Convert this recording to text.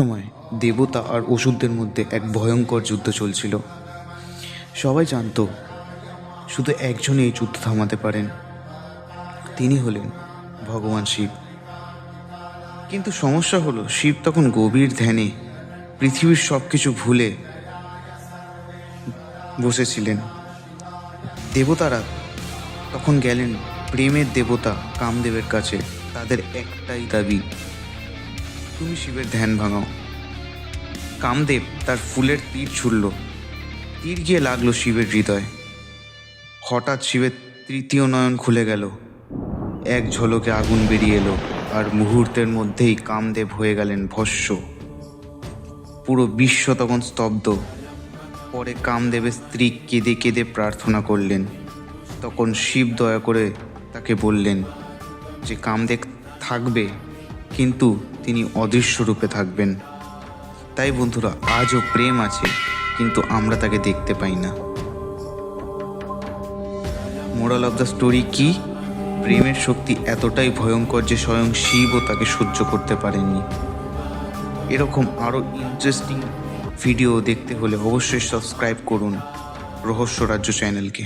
সময় দেবতা আর অসুরদের মধ্যে এক ভয়ঙ্কর যুদ্ধ চলছিল। সবাই জানতো শুধু একজনই এই যুদ্ধ থামাতে পারেন, তিনি হলেন ভগবান শিব। কিন্তু সমস্যা হলো, শিব তখন গভীর ধ্যানে পৃথিবীর সব কিছু ভুলে বসেছিলেন। দেবতারা তখন গেলেন প্রেমের দেবতা কামদেবের কাছে। তাদের একটাই দাবি, তুমি শিবের ধ্যান ভাঙাও। কামদেব তার ফুলের তীর ছুড়ল। তীর গিয়ে লাগলো শিবের হৃদয়। হঠাৎ শিবের তৃতীয় নয়ন খুলে গেল, এক ঝলকে আগুন বেরিয়ে এলো, আর মুহূর্তের মধ্যেই কামদেব হয়ে গেলেন ভস্ম। পুরো বিশ্ব তখন স্তব্ধ। পরে কামদেবের স্ত্রী কেঁদে কেঁদে প্রার্থনা করলেন। তখন শিব দয়া করে তাকে বললেন যে কামদেব থাকবে, কিন্তু তিনি অদৃশ্য রূপে থাকবেন। তাই বন্ধুরা, আজও প্রেম আছে, কিন্তু আমরা তাকে দেখতে পাই না। মোরাল অফ দ্য স্টোরি কি? প্রেমের শক্তি এতটাই ভয়ঙ্কর যে স্বয়ং শিবও তাকে সহ্য করতে পারেননি। এরকম আরও ইন্টারেস্টিং ভিডিও দেখতে হলে অবশ্যই সাবস্ক্রাইব করুন রহস্য রাজ্য চ্যানেলকে।